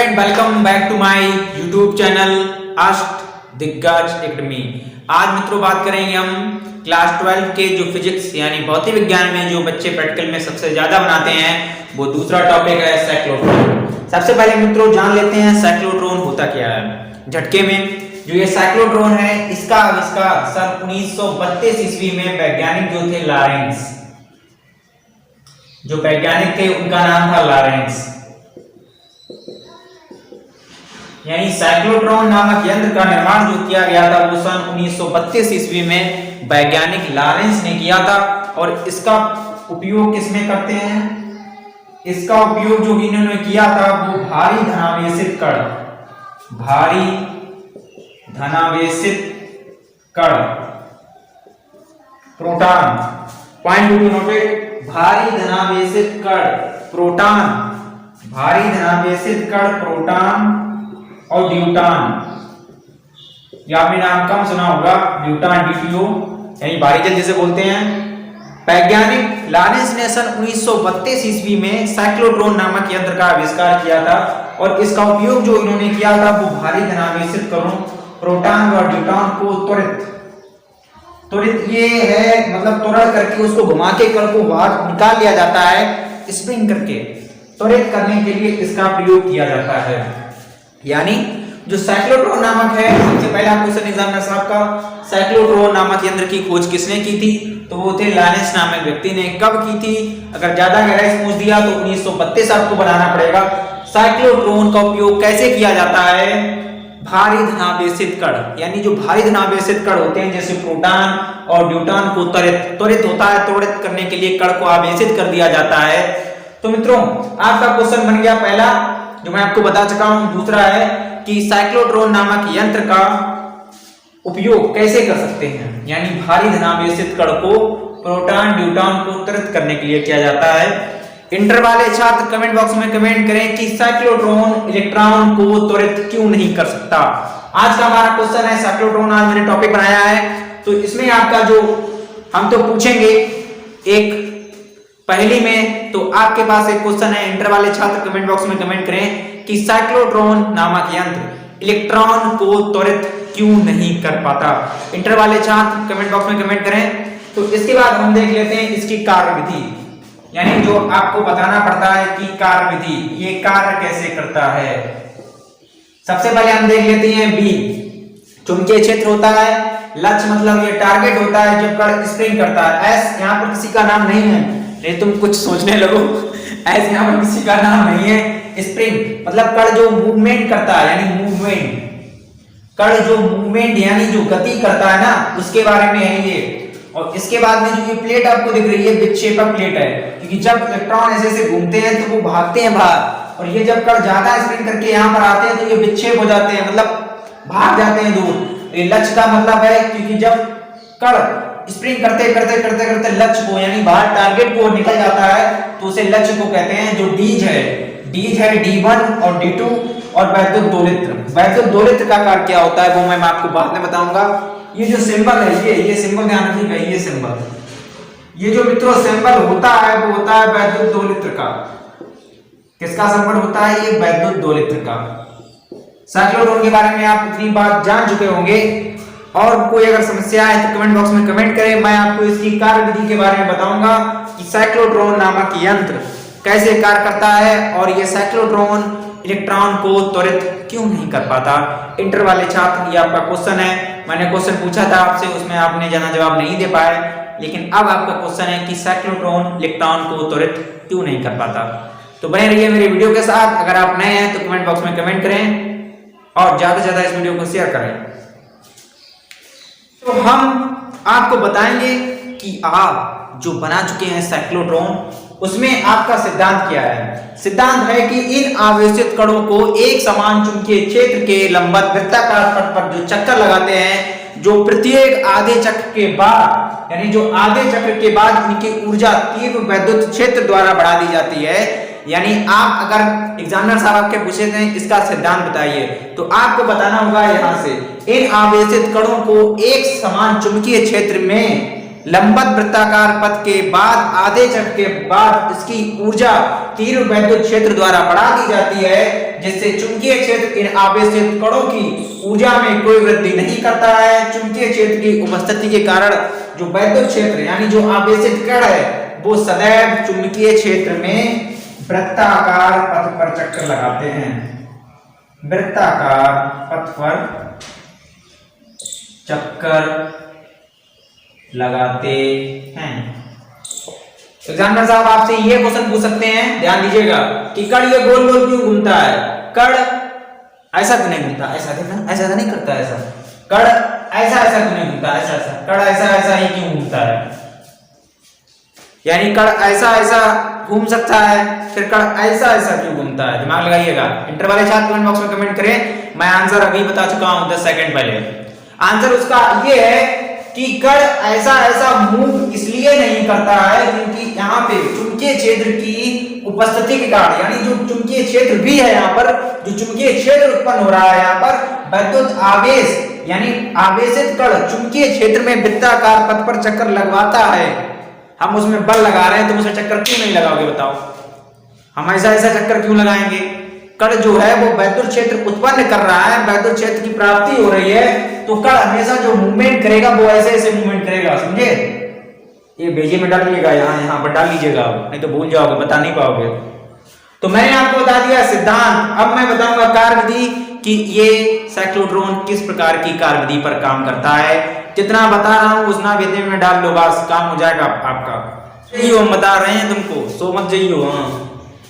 And welcome back to my YouTube channel Ashta Diggaj academy. आज मित्रों बात करेंगे हम क्लास 12 के जो फिजिक्स यानी भौतिक विज्ञान में जो बच्चे प्रैक्टिकल में सबसे ज्यादा बनाते हैं वो दूसरा टॉपिक है साइक्लोट्रॉन। सबसे पहले मित्रों जान लेते हैं साइक्लोट्रॉन होता क्या है झटके में। जो ये साइक्लोट्रॉन है इसका आविष्कार सन 1932 ईस्वी में वैज्ञानिक जो थे लॉरेंस, जो वैज्ञानिक थे उनका नाम था लॉरेंस। यानी साइक्लोट्रॉन नामक यंत्र का निर्माण जो किया गया था वो सन 1932 ईस्वी में वैज्ञानिक लॉरेंस ने किया था। और इसका उपयोग किसमें करते हैं? इसका उपयोग जो इन्होंने किया था वो भारी धनावेशित कण proton, point to be noted, भारी धनावेशित कण प्रोटॉन और ड्यूटान। ये आपने नाम कम सुना होगा, ड्यूटान DTO यानी भारी जल जिसे बोलते हैं। वैज्ञानिक लॉरेंस ने सन 1932 ईस्वी में साइक्लोट्रॉन नामक यंत्र का आविष्कार किया था और इसका उपयोग जो इन्होंने किया था वो भारी धनावेशित कणों प्रोटॉन और ड्यूटान को त्वरित ये है मतलब त्वरण करके उसको घुमा के कण को बाहर निकाल लिया जाता है, स्प्रिंग करके त्वरित करने के लिए इसका प्रयोग किया जाता है। यानी जो साइक्लोट्रॉन नामक है, सबसे पहला क्वेश्चन एग्जामिनर साहब का, साइक्लोट्रॉन नामक यंत्र की खोज किसने की थी? तो वो थे लॉरेंस नामक व्यक्ति ने। कब की थी? अगर ज्यादा गहराई से पूछ दिया तो 1932 आपको बनाना पड़ेगा। साइक्लोट्रॉन का उपयोग कैसे किया जाता है? भारी धनावेशित कण, यानी जो भारी धनावेशित कण होते हैं जैसे प्रोटॉन और ड्यूटान को त्वरित होता है, त्वरित करने के लिए कण को आवेशित कर दिया जाता है। तो मित्रों आपका क्वेश्चन बन गया पहला जो मैं आपको बता चुका हूं। दूसरा है कि साइक्लोट्रॉन नामक यंत्र का उपयोग कैसे कर सकते हैं, यानी भारी धनावेशित कण को प्रोटॉन ड्यूटान को त्वरित करने के लिए किया जाता है। इंटर वाले छात्र कमेंट बॉक्स में कमेंट करें कि साइक्लोट्रॉन इलेक्ट्रॉन को त्वरित क्यों नहीं कर सकता। आज का हमारा क्वेश्चन है साइक्लोट्रॉन, आज मैंने टॉपिक बनाया है तो इसमें आपका जो हम तो पूछेंगे एक पहली में, तो आपके पास एक क्वेश्चन है। इंटर वाले छात्र कमेंट बॉक्स में कमेंट करें कि साइक्लोट्रॉन नामक यंत्र इलेक्ट्रॉन को त्वरित क्यों नहीं कर पाता। इंटर वाले छात्र कमेंट बॉक्स में कमेंट करें। तो इसके बाद हम देख लेते हैं इसकी कार्यविधि, यानी जो आपको बताना पड़ता है कि कार्यविधि ये कार्य कैसे करता है। सबसे पहले हम देख लेते हैं बी, चुंबकीय क्षेत्र होता है। लक्ष्य मतलब ये टारगेट होता है जब कण स्प्रिंग करता है। एस यहाँ पर किसी का नाम नहीं है, नहीं तुम कुछ सोचने लगो, एस यहाँ पर किसी का नाम नहीं है। स्प्रिंग मतलब कण जो मूवमेंट करता है, यानी मूवमेंट, कण जो मूवमेंट यानी जो गति करता है ना, उसके बारे में है ये। और इसके बाद में जो ये प्लेट आपको दिख रही है विक्षेपक प्लेट है, क्योंकि जब इलेक्ट्रॉन ऐसे घूमते हैं तो वो भागते हैं बाहर, और ये जब कण ज्यादा स्पिन करके यहाँ पर आते हैं तो ये विक्षेप हो जाते हैं, मतलब भाग जाते हैं दूर। ये लक्ष्य का मतलब है, क्योंकि जब कण स्प्रिंग करते करते लक्ष्य को यानी बाहर टारगेट को निकल जाता है तो उसे लक्ष्य को कहते हैं। जो डीज है D1 और D2 और वैद्युत दोलित्र का कार्य क्या होता है वो मैं आपको बाद में बताऊंगा। ये जो सिंबल है ये सिंबल ध्यान रखिएगा, ये सिंबल, ये जो मित्रों सिंबल होता है वो होता है वैद्युत दोलित्र का। किसका सिंबल होता है? ये वैद्युत दोलित्र का। साइक्लोट्रॉन के बारे में आप इतनी बात जान चुके होंगे, और कोई अगर समस्या है तो कमेंट बॉक्स में कमेंट करें। मैं आपको इसकी कार्यविधि के बारे में बताऊंगा कि साइक्लोट्रॉन नामक यंत्र कैसे कार्य करता है और ये साइक्लोट्रॉन इलेक्ट्रॉन को त्वरित क्यों नहीं कर पाता। इंटर वाले छात्र ये आपका क्वेश्चन है। मैंने क्वेश्चन पूछा था आपसे, उसमें आपने जना जवाब नहीं दे पाए, लेकिन अब आपका क्वेश्चन है कि साइक्लोट्रॉन इलेक्ट्रॉन को त्वरित क्यों नहीं कर पाता। तो बने रहिए मेरे वीडियो के साथ। अगर आप नए हैं तो कमेंट बॉक्स में कमेंट करें और ज्यादा से ज्यादा इस वीडियो को शेयर करें। तो हम आपको बताएंगे कि आप जो बना चुके हैं साइक्लोट्रॉन, उसमें आपका सिद्धांत क्या है। सिद्धांत है कि इन आवेशित कणों को एक समान चुंबकीय क्षेत्र के लंबवत वृत्ताकार पथ पर जो चक्कर लगाते हैं, जो प्रत्येक आधे चक्र के बाद, यानी जो आधे चक्र के बाद इनकी ऊर्जा तीव्र वैद्युत क्षेत्र द्वारा बढ़ा दी जाती है। यानी आप अगर एग्जामिनर साहब आपके पूछे थे इसका सिद्धांत बताइए, तो आपको बताना होगा यहां से इन आवेशित कणों को एक समान चुंबकीय क्षेत्र में लंबवत वृत्ताकार पथ के बाद आधे चक्र के बाद इसकी ऊर्जा तीव्र वैद्युत क्षेत्र द्वारा बढ़ा दी जाती है, जिससे चुंबकीय क्षेत्र इन आवेशित कणों की ऊर्जा में कोई वृद्धि नहीं करता है। चुंबकीय क्षेत्र की उपस्थिति के कारण जो वैद्युत क्षेत्र यानी जो आवेशित कण है वो सदैव चुंबकीय क्षेत्र में वृत्ताकार पथ पर चक्कर लगाते हैं, वृत्ताकार पथ पर चक्कर लगाते हैं। एग्जामिनर साहब आपसे ये क्वेश्चन पूछ सकते हैं, ध्यान दीजिएगा कि कण ये गोल गोल क्यों घूमता है? कण ऐसा क्यों नहीं घूमता? ऐसा देखना, ऐसा नहीं करता, ऐसा कण ऐसा ऐसा क्यों नहीं घूमता? ऐसा ऐसा कण ऐसा ऐसा ही क्यों घूमता है? यानी कण ऐसा ऐसा घूम सकता है, फिर कण ऐसा ऐसा क्यों घूमता है? दिमाग लगाइएगा। इंटर वाले छात्र कमेंट बॉक्स में कमेंट करें। मैं आंसर अभी बता चुका हूं 10 सेकंड पहले। आंसर उसका ये है कि कण ऐसा ऐसा मूव इसलिए नहीं करता है क्योंकि यहाँ पे चुंबकीय क्षेत्र की उपस्थिति के कारण, यानी जो चुंबकीय क्षेत्र भी है यहाँ पर, जो चुंबकीय क्षेत्र उत्पन्न हो रहा है यहाँ पर वैद्युत आवेश यानी आवेशित कण चुंबकीय क्षेत्र में वृत्ताकार पथ पर चक्कर लगवाता है। हम उसमें बल लगा रहे हैं, तुम उसे चक्कर क्यों नहीं लगाओगे बताओ? हम ऐसा ऐसा चक्कर क्यों लगाएंगे? कण जो है वो वैद्युत क्षेत्र उत्पन्न कर रहा है, वैद्युत क्षेत्र की प्राप्ति हो रही है, तो कण हमेशा जो मूवमेंट करेगा वो ऐसे ऐसे मूवमेंट करेगा, समझे? ये भेजे में डाल लीजिएगा, यहाँ पर डाल लीजिएगा, नहीं तो भूल जाओगे, बता नहीं पाओगे। तो मैंने आपको बता दिया सिद्धांत। अब मैं बताऊंगा कार्यविधि कि ये साइक्लोट्रॉन किस प्रकार की कार्यविधि पर काम करता है। जितना बता रहा हूँ उतना भेजे में डाल लो, बस काम हो जाएगा आपका। यही हम बता रहे हैं तुमको, सो मत जाइयो। हाँ,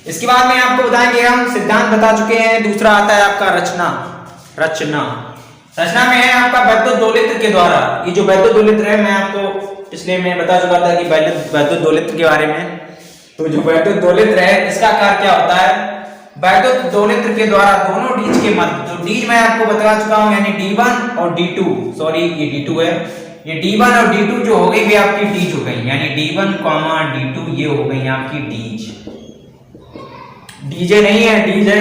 इसके बाद में आपको बताएंगे, हम सिद्धांत बता चुके हैं। दूसरा आता है आपका रचना। रचना में है आपका वैद्युत दोलित्र के द्वारा। ये जो वैद्युत दोलित्र है, मैं आपको पिछले में बता चुका था कि वैद्युत दोलित्र के बारे में। तो जो वैद्युत दोलित्र है इसका कार्य क्या होता है? वैद्युत दोलित्र के द्वारा दोनों डीज के मध्य, जो डीज मैं आपको बता चुका हूं, यानी D1 और D2, सॉरी ये D2 है, ये D1 और D2 जो हो गई वे आपकी डीज हो गई, यानी D1, D2 ये हो गई आपकी डीज। डीजे नहीं है, डीज है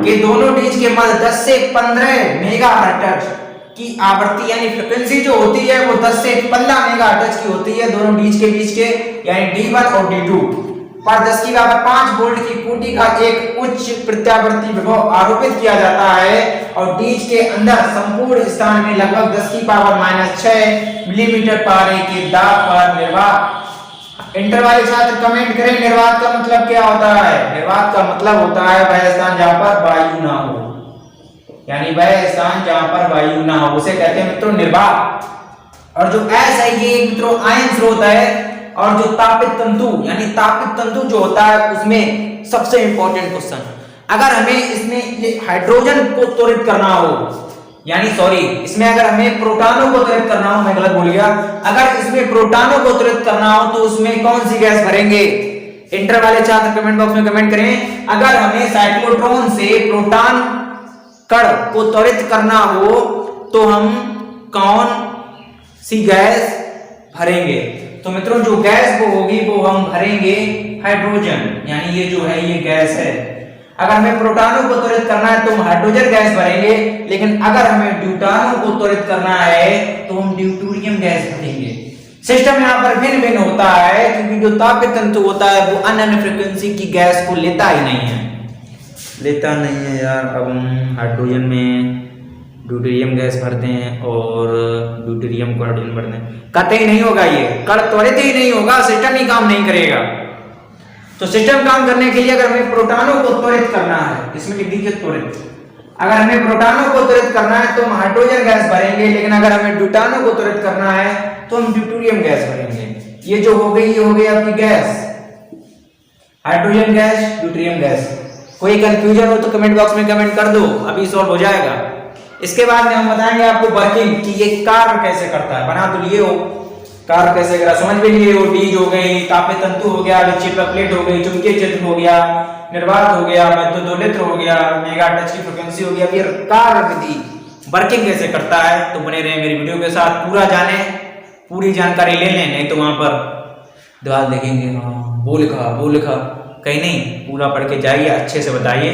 ये दोनों डीज के मध्य 10 से 15 मेगाहर्ट्ज की आवृत्ति यानी फ्रीक्वेंसी जो होती है वो 10 से 15 मेगाहर्ट्ज की होती है दोनों डीज के बीच के, यानी D1 और D2 पर 10 की पावर 5 वोल्ट की कोटि का एक उच्च प्रत्यावर्ती विभव आरोपित किया जाता है और डीज के अंदर संपूर्ण स्थान में लगभग 10 की पावर -6 मिलीमीटर पारे के दाब पर निर्वात। इंटर वाले छात्र कमेंट करें, निर्वात का मतलब क्या होता है? निर्वात का मतलब होता है वह स्थान जहां पर वायु ना हो, यानी वह स्थान जहां पर वायु ना हो उसे कहते हैं मित्रों निर्वात। और जो एस है ये मित्रों आयन स्रोत है, और जो तापित तंतु यानी तापित तंतु जो होता है उसमें सबसे इंपॉर्टेंट क्वेश्चन, अगर हमें इसमें हाइड्रोजन को त्वरित करना हो, यानी सॉरी इसमें अगर हमें प्रोटॉनों को त्वरित करना हो, मैं गलत बोल गया, अगर इसमें प्रोटॉनों को त्वरित करना हो तो उसमें कौन सी गैस भरेंगे? इंटर वाले छात्र कमेंट बॉक्स में कमेंट करें, अगर हमें साइक्लोट्रॉन से प्रोटॉन कण को त्वरित करना हो तो हम कौन सी गैस भरेंगे? तो मित्रों जो गैस वो होगी वो हम भरेंगे हाइड्रोजन, यानी ये जो है ये गैस है। अगर हमें प्रोटॉनों को त्वरित करना है तो हम हाइड्रोजन गैस भरेंगे, लेकिन अगर हमें ड्यूटानों को त्वरित करना है तो हम ड्यूटेरियम गैस भरेंगे। सिस्टम यहाँ पर भिन्न भिन्न होता है क्योंकि जो तापित तंतु होता है वो अन्य फ्रीक्वेंसी की गैस को लेता ही नहीं है, लेता नहीं है यार। अब हम हाइड्रोजन में ड्यूटेरियम गैस भरते हैं और ड्यूटेरियम को हाइड्रोजन भरते हैं, कतई नहीं होगा, ये कण त्वरित ही नहीं होगा, सिस्टम ही काम नहीं करेगा। तो सिस्टम काम करने के लिए अगर हमें प्रोटॉनों को त्वरित करना है, इसमें लिख दीजिए त्वरित, अगर हमें प्रोटॉनों को त्वरित करना है तो हम हाइड्रोजन गैस भरेंगे, लेकिन अगर हमें ड्यूटानों को त्वरित करना है तो हम ड्यूटेरियम गैस भरेंगे। ये जो हो गई ये हो गई आपकी gas, hydrogen gas, deuterium gas. कोई कंफ्यूजन हो तो कमेंट बॉक्स में कमेंट कर दो, अभी सॉल्व हो जाएगा। इसके बाद में हम बताएंगे आपको वर्किंग कि ये कार्य कैसे करता है, बना तो लिए हो, कार्य कैसे करा समझ में लिए हो। डीज हो गई, तापित तंतु हो गया, विक्षेपक प्लेट हो गई, चुंबकीय क्षेत्र हो गया, निर्वात हो गया, वैद्युत दोलित्र हो गया, मेगाहर्ट्ज की फ्रीक्वेंसी हो गया। फिर कार्य विधि वर्किंग कैसे करता है, तो बने रहे मेरी वीडियो के साथ, पूरा जाने, पूरी जानकारी ले लें, नहीं तो वहां पर दीवार देखेंगे हाँ वो लिखा कहीं नहीं, पूरा पढ़ के जाइए, अच्छे से बताइए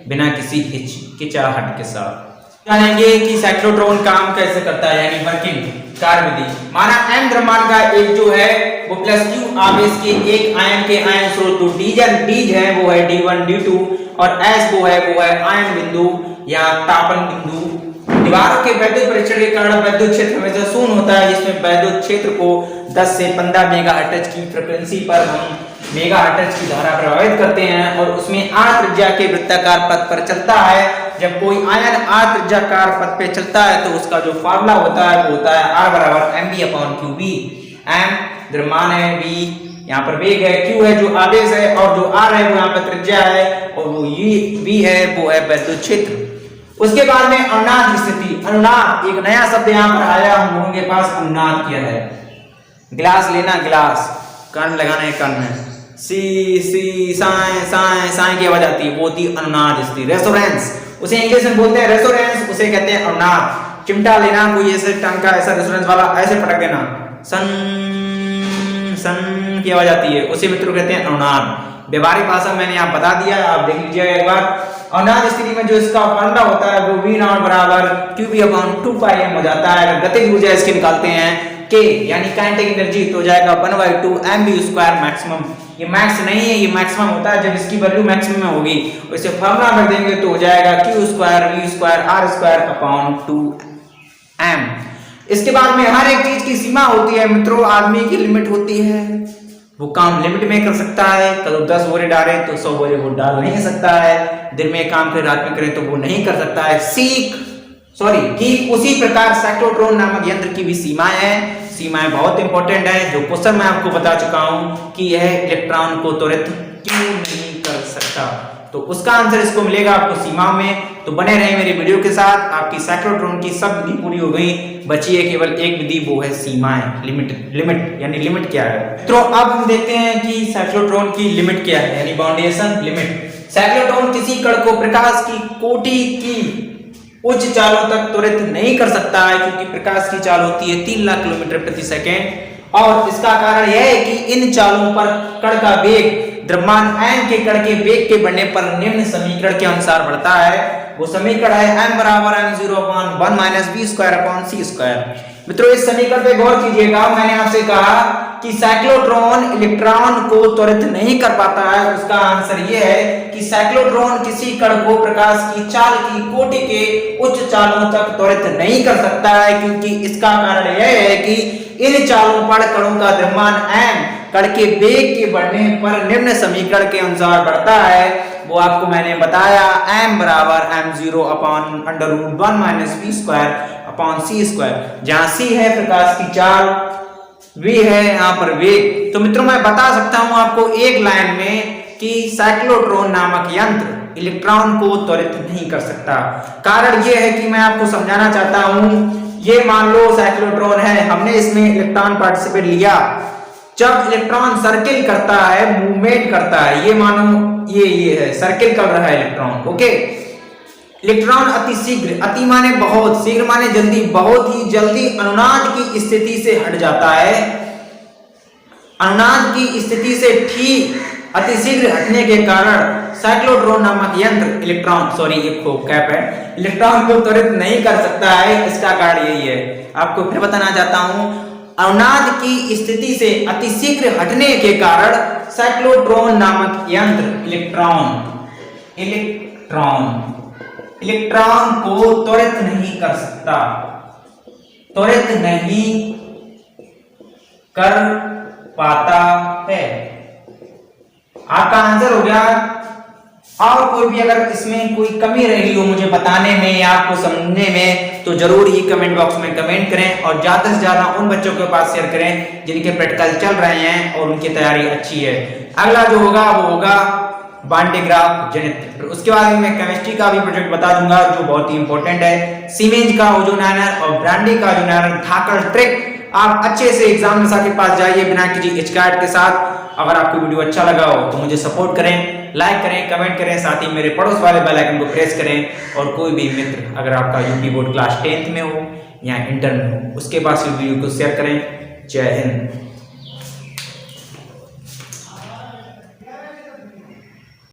बिना किसी हिचकिचाहट के साथ। जानेंगे कि साइक्लोट्रॉन काम कैसे करता है, यानी वर्किंग। कार्य विधि। माना m द्रव्यमान का एक जो है वो प्लस q आवेश के एक आयन के आयन स्रोत, तो d है वो है d1 d2 और s वो है आयन बिंदु या तापन बिंदु। दीवारों के वैद्युत परीक्षण के कारण वैद्युत क्षेत्र हमेशा शून्य होता है, जिसमें वैद्युत क्षेत्र को 10 से 15 मेगाहर्ट्ज की फ्रीक्वेंसी पर हम मेगाहर्ट्ज की धारा प्रभावित करते हैं और उसमें r त्रिज्या के वृत्ताकार पथ पर चलता है। जब कोई आयन r त्रिज्याकार पथ पे चलता है तो उसका जो फॉर्मूला होता है वो होता है r बराबर mv/qb। m द्रव्यमान है, v यहाँ पर वेग है, q है जो आवेश है और जो r है वो यहाँ पर त्रिज्या है और वो v है वो है वैद्युत क्षेत्र। उसके बाद में अनुनाद स्थिति। अनुनाद एक नया शब्द यहाँ पर आया, हम लोगों के पास अनुनाद क्या है। गिलास लेना, गिलास, कर्ण लगाना है, कर्ण, सी सी साए साए साए की आवाज आती है, वो होती है अनुनाद स्थिति। रेसोनेंस, उसे इंग्लिश में बोलते हैं रेसोनेंस, उसे कहते हैं अनुनाद। चिमटा लेना, कोई ऐसे टंग का ऐसा रेसोनेंस वाला ऐसे पटक देना, सन सन की आवाज आती है, उसे मित्रों कहते हैं अनुनाद। व्यवहारिक भाषा मैंने आप बता दिया, आप देख लीजिएगा एक बार। अनुनाद स्थिति में जो इसका फॉर्मूला होता है वो v0 बराबर qb/2πm हो जाता है। अगर गतिज ऊर्जा इसकी निकालते हैं k यानी काइनेटिक एनर्जी तो हो जाएगा 1/2 mv² मैक्सिमम। ये मैक्स नहीं है, ये मैक्सिमम होता है जब इसकी वैल्यू मैक्सिमम में होगी। इसे फॉर्मूला रख देंगे तो हो जाएगा q²v²r²/2m। इसके बाद में हर एक चीज की सीमा होती है मित्रों, आदमी की लिमिट होती है, वो काम लिमिट में कर सकता है। कल 10 बोरे डाले तो 100 बोरे वो डाल नहीं सकता है, दिन में काम करे रात में करे तो वो नहीं कर सकता है। ठीक उसी प्रकार साइक्लोट्रॉन नामक यंत्र की भी सीमाएं हैं। सीमाएं बहुत इंपॉर्टेंट है, जो क्वेश्चन मैं आपको बता चुका हूं कि यह इलेक्ट्रॉन को त्वरित क्यों नहीं कर सकता, तो उसका आंसर इसको मिलेगा आपको सीमा में। तो बने रहे मेरे वीडियो के साथ। आपकी साइक्लोट्रॉन की सब विधि पूरी हो गई, बची है केवल एक विधि, वो है सीमाएं, लिमिट यानी लिमिट क्या है। तो अब हम देखते हैं कि साइक्लोट्रॉन की लिमिट क्या है, यानी बाउंडेशन लिमिट। साइक्लोट्रॉन किसी कण को प्रकाश की कोटि की उच्च चालों तक त्वरित नहीं कर सकता है, क्योंकि प्रकाश की चाल होती है 3 लाख किलोमीटर प्रति सेकेंड और इसका कारण यह है कि इन चालों पर कण का वेग द्रव्यमान m के कण के वेग के बढ़ने पर निम्न समीकरण के अनुसार बढ़ता है। वो समीकरण है m बराबर m0/1 v²/c²। मित्रों इस समीकरण पे गौर कीजिएगा। मैंने आपसे कहा कि साइक्लोट्रॉन इलेक्ट्रॉन को त्वरित नहीं कर पाता है, उसका आंसर ये है कि साइक्लोट्रॉन किसी कण को प्रकाश की चाल की कोटि के उच्च चालों तक त्वरित नहीं कर सकता है, क्योंकि इसका कारण यह है कि इन चालों पर कणों का द्रव्यमान m कण के वेग के बढ़ने पर निम्न समीकरण के अनुसार बढ़ता है। वो आपको मैंने बताया m बराबर m0/√1 v²/c², जहां c है प्रकाश की चाल, v है यहाँ पर वेग। तो मित्रों मैं बता सकता हूं आपको एक लाइन में कि साइक्लोट्रॉन नामक यंत्र इलेक्ट्रॉन को त्वरित नहीं कर सकता। कारण ये है कि मैं आपको समझाना चाहता हूं, ये मान लो साइक्लोट्रॉन है, हमने इसमें इलेक्ट्रॉन पार्टिसिपेट लिया। जब इलेक्ट्रॉन सर्किल करता है, मूवमेंट करता है, ये मानो ये है सर्किल कर रहा है इलेक्ट्रॉन, ओके। इलेक्ट्रॉन अति शीघ्र, अति माने बहुत, शीघ्र माने जल्दी, बहुत ही जल्दी अनुनाद की स्थिति से हट जाता है। अनुनाद की स्थिति से ठीक अति शीघ्र हटने के कारण साइक्लोट्रॉन नामक यंत्र इलेक्ट्रॉन को त्वरित नहीं कर सकता है। इसका कारण यही है। आपको फिर बताना चाहता हूं, अनुनाद की स्थिति से अतिशीघ्र हटने के कारण साइक्लोट्रॉन नामक यंत्र इलेक्ट्रॉन को त्वरित नहीं कर सकता, त्वरित नहीं कर पाता है। आपका आंसर हो गया। और कोई भी अगर इसमें कोई कमी रही हो मुझे बताने में या आपको समझने में, तो जरूर ही कमेंट बॉक्स में कमेंट करें और ज्यादा से ज्यादा उन बच्चों के पास शेयर करें जिनके प्रैक्टिकल चल रहे हैं और उनकी तैयारी अच्छी है। अगला जो होगा वो होगा बांडेग्राफ जनित। उसके बाद मैं केमिस्ट्री का भी प्रोजेक्ट बता दूंगा जो बहुत ही इंपॉर्टेंट है। सीमेंस का ओजोनाइजर और ब्रांडी का ओजोनाइजर धाकड़ ट्रिक। आप अच्छे से एग्जाम के पास जाइए बिना किसी हिचकिचाहट के साथ। अगर आपको वीडियो अच्छा लगा हो तो मुझे सपोर्ट करें, लाइक करें, कमेंट करें, साथ ही मेरे पड़ोस वाले बेल आइकन को प्रेस करें। और कोई भी मित्र अगर आपका यूपी बोर्ड क्लास 10th में हो या इंटर में हो उसके पास इस वीडियो को शेयर करें। जय हिंद।